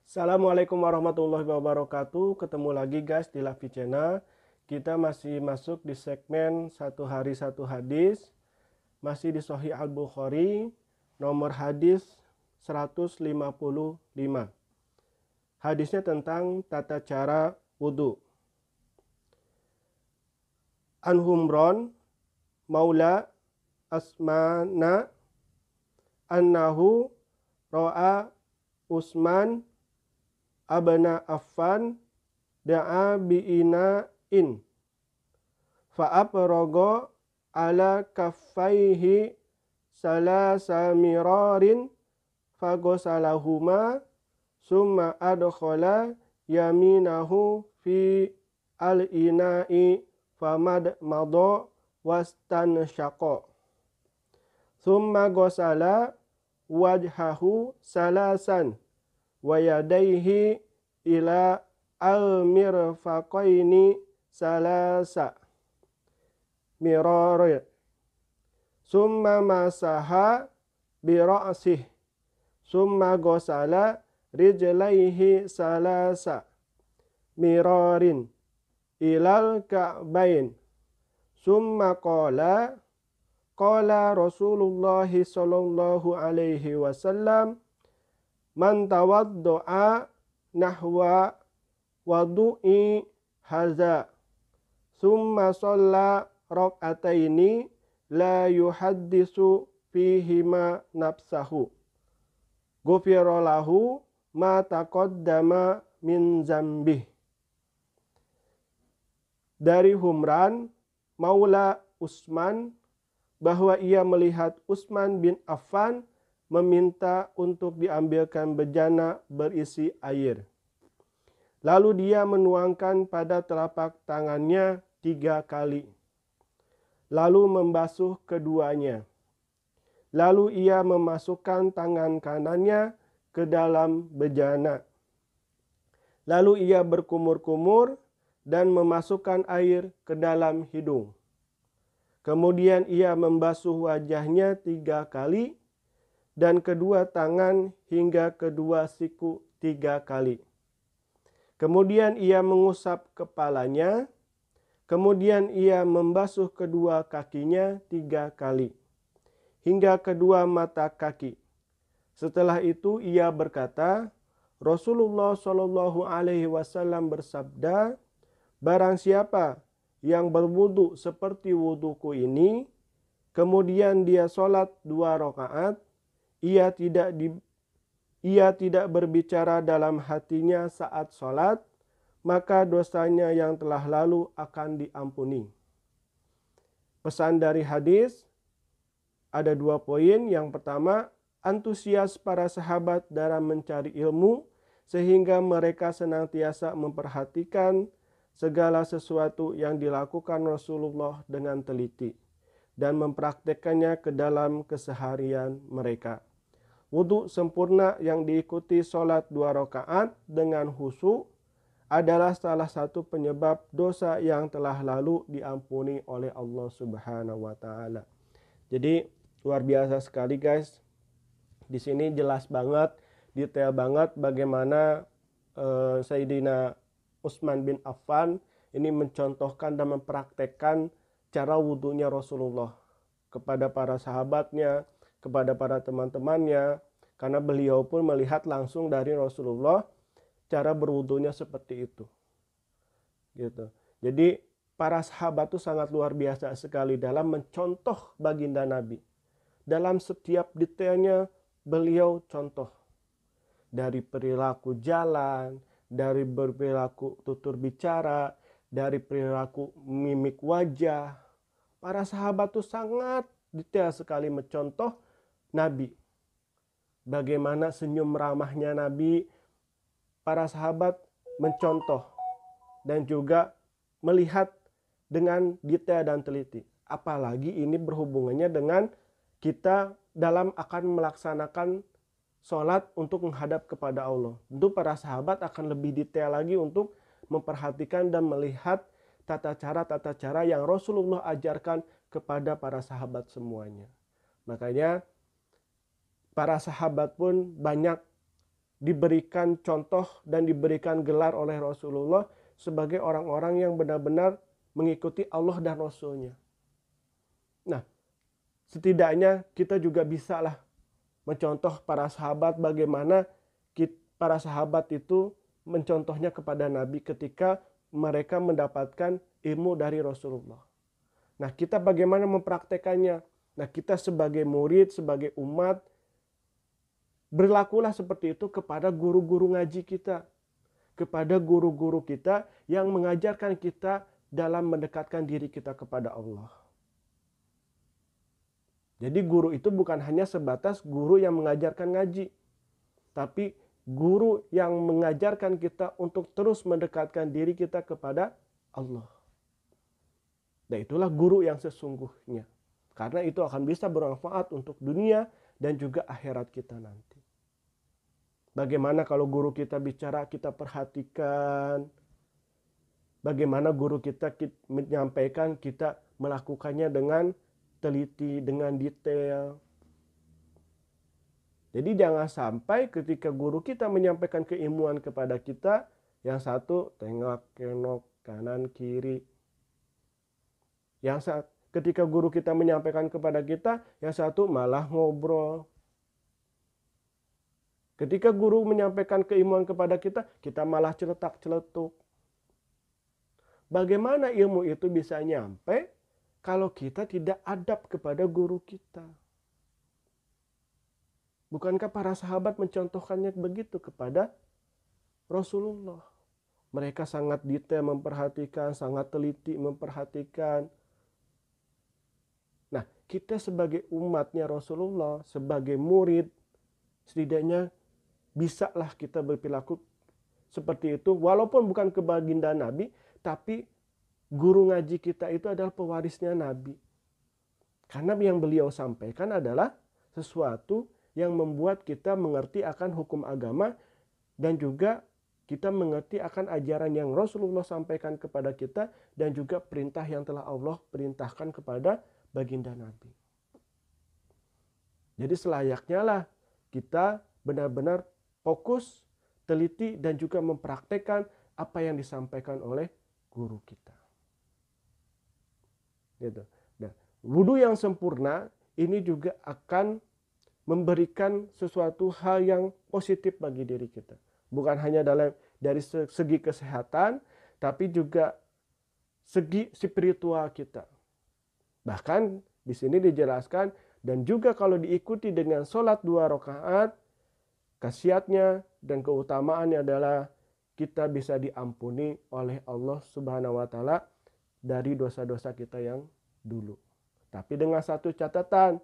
Assalamualaikum warahmatullahi wabarakatuh. Ketemu lagi guys di Lavi Channel. Kita masih masuk di segmen satu hari satu hadis. Masih di Sahih Al-Bukhari, nomor hadis 155. Hadisnya tentang tata cara wudhu. An Humron Maula Asmana annahu ra'a Usman abna Affan da'a bi'ina'in fa'aprogo ala kaffaihi salasamirarin fagosalahuma summa adkhala yaminahu fi al-ina'i famad mado wastan syako summa gosala wajhahu salasan wa yadaihi ila al-mirfaqaini salasa mirari summa masaha bi ra'sih summa gosala rijlaihi salasa mirarin ilal ka'bain summa qala Rasulullah sallallahu alaihi wasallam man tawaddo'a nahwa wadu'i haza summa sholla rok'ataini la yuhaddisu fihima nafsahu gufirolahu ma taqaddama min zambih. Dari Humran Maula Utsman bahwa ia melihat Utsman bin Affan meminta untuk diambilkan bejana berisi air. Lalu dia menuangkan pada telapak tangannya 3 kali. Lalu membasuh keduanya. Lalu ia memasukkan tangan kanannya ke dalam bejana. Lalu ia berkumur-kumur dan memasukkan air ke dalam hidung. Kemudian ia membasuh wajahnya 3 kali dan kedua tangan hingga kedua siku 3 kali. Kemudian ia mengusap kepalanya. Kemudian ia membasuh kedua kakinya 3 kali hingga kedua mata kaki. Setelah itu ia berkata, Rasulullah Shallallahu Alaihi Wasallam bersabda, barang siapa yang berwudu seperti wuduku ini, kemudian dia sholat 2 rakaat, ia tidak berbicara dalam hatinya saat sholat, maka dosanya yang telah lalu akan diampuni. Pesan dari hadis ada 2 poin. Yang pertama, antusias para sahabat dalam mencari ilmu sehingga mereka senantiasa memperhatikan segala sesuatu yang dilakukan Rasulullah dengan teliti dan mempraktekannya ke dalam keseharian mereka. Wudhu sempurna yang diikuti sholat 2 rakaat dengan khusyuk adalah salah satu penyebab dosa yang telah lalu diampuni oleh Allah Subhanahu wa taala. Jadi luar biasa sekali guys. Di sini jelas banget, detail banget bagaimana Sayyidina Utsman bin Affan ini mencontohkan dan mempraktekkan cara wudhunya Rasulullah kepada para sahabatnya, kepada para teman-temannya, karena beliau pun melihat langsung dari Rasulullah cara berwudunya seperti itu. Gitu. Jadi para sahabat itu sangat luar biasa sekali dalam mencontoh baginda Nabi. Dalam setiap detailnya beliau contoh. Dari perilaku jalan, dari perilaku tutur bicara, dari perilaku mimik wajah. Para sahabat itu sangat detail sekali mencontoh Nabi. Bagaimana senyum ramahnya Nabi, para sahabat mencontoh dan juga melihat dengan detail dan teliti. Apalagi ini berhubungannya dengan kita dalam akan melaksanakan sholat untuk menghadap kepada Allah. Tentu para sahabat akan lebih detail lagi untuk memperhatikan dan melihat tata cara yang Rasulullah ajarkan kepada para sahabat semuanya. Makanya para sahabat pun banyak diberikan contoh dan diberikan gelar oleh Rasulullah sebagai orang-orang yang benar-benar mengikuti Allah dan Rasul-Nya. Nah, setidaknya kita juga bisalah mencontoh para sahabat bagaimana para sahabat itu mencontohnya kepada Nabi ketika mereka mendapatkan ilmu dari Rasulullah. Nah, kita bagaimana mempraktekannya? Nah, kita sebagai murid, sebagai umat, berlakulah seperti itu kepada guru-guru ngaji kita, kepada guru-guru kita yang mengajarkan kita dalam mendekatkan diri kita kepada Allah. Jadi guru itu bukan hanya sebatas guru yang mengajarkan ngaji, tapi guru yang mengajarkan kita untuk terus mendekatkan diri kita kepada Allah. Dan itulah guru yang sesungguhnya. Karena itu akan bisa bermanfaat untuk dunia dan juga akhirat kita nanti. Bagaimana kalau guru kita bicara, kita perhatikan. Bagaimana guru kita menyampaikan, kita melakukannya dengan teliti, dengan detail. Jadi jangan sampai ketika guru kita menyampaikan keilmuan kepada kita, yang satu tengok-tengok kanan kiri. Ketika guru kita menyampaikan kepada kita, yang satu malah ngobrol. Ketika guru menyampaikan keilmuan kepada kita, kita malah celetak-celetuk. Bagaimana ilmu itu bisa nyampe kalau kita tidak adab kepada guru kita? Bukankah para sahabat mencontohkannya begitu kepada Rasulullah? Mereka sangat detail memperhatikan, sangat teliti memperhatikan. Nah, kita sebagai umatnya Rasulullah, sebagai murid, setidaknya bisalah kita berperilaku seperti itu. Walaupun bukan ke baginda Nabi, tapi guru ngaji kita itu adalah pewarisnya Nabi. Karena yang beliau sampaikan adalah sesuatu yang membuat kita mengerti akan hukum agama dan juga kita mengerti akan ajaran yang Rasulullah sampaikan kepada kita dan juga perintah yang telah Allah perintahkan kepada baginda Nabi. Jadi selayaknya lah kita benar-benar fokus, teliti dan juga mempraktekkan apa yang disampaikan oleh guru kita. Gitu. Nah, wudu yang sempurna ini juga akan memberikan sesuatu hal yang positif bagi diri kita. Bukan hanya dari segi kesehatan, tapi juga segi spiritual kita. Bahkan di sini dijelaskan, dan juga kalau diikuti dengan sholat 2 rakaat, khasiatnya dan keutamaannya adalah kita bisa diampuni oleh Allah Subhanahu wa Ta'ala dari dosa-dosa kita yang dulu. Tapi dengan satu catatan,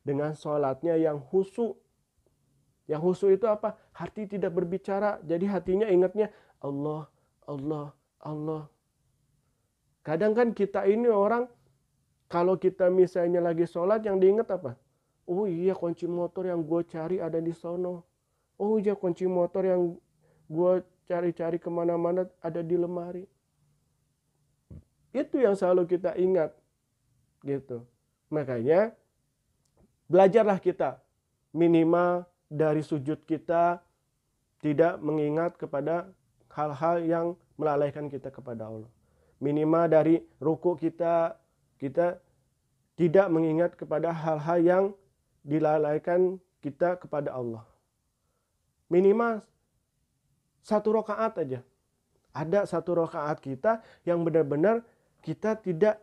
dengan sholatnya yang khusyuk. Yang khusyuk itu apa? Hati tidak berbicara, jadi hatinya ingatnya Allah, Allah, Allah. Kadang kan kita ini orang, kalau kita misalnya lagi sholat yang diingat apa? Oh iya, kunci motor yang gue cari ada di sono. Oh iya, kunci motor yang gue cari-cari kemana-mana ada di lemari. Itu yang selalu kita ingat. Gitu. Makanya belajarlah kita minimal dari sujud kita tidak mengingat kepada hal-hal yang melalaikan kita kepada Allah. Minimal dari ruku kita tidak mengingat kepada hal-hal yang dilalaikan kita kepada Allah. Minimal 1 rakaat aja. Ada 1 rakaat kita yang benar-benar kita tidak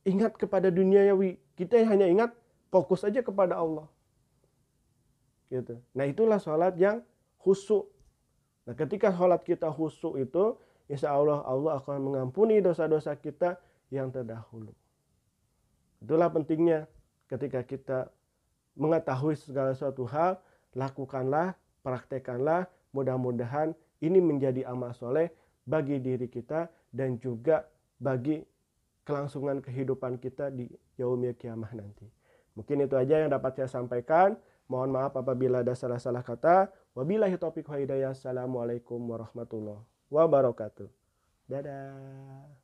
ingat kepada duniawi. Kita hanya ingat fokus aja kepada Allah. Gitu. Nah, itulah sholat yang khusyuk. Nah, ketika sholat kita khusyuk itu, insya Allah akan mengampuni dosa-dosa kita yang terdahulu. Itulah pentingnya ketika kita mengetahui segala suatu hal, lakukanlah, praktekanlah, mudah-mudahan ini menjadi amal soleh bagi diri kita dan juga bagi kelangsungan kehidupan kita di yaumil kiamah nanti. Mungkin itu aja yang dapat saya sampaikan. Mohon maaf apabila ada salah-salah kata. Wabillahi taufiq wa hidayah. Assalamualaikum warahmatullahi wabarakatuh. Dadah.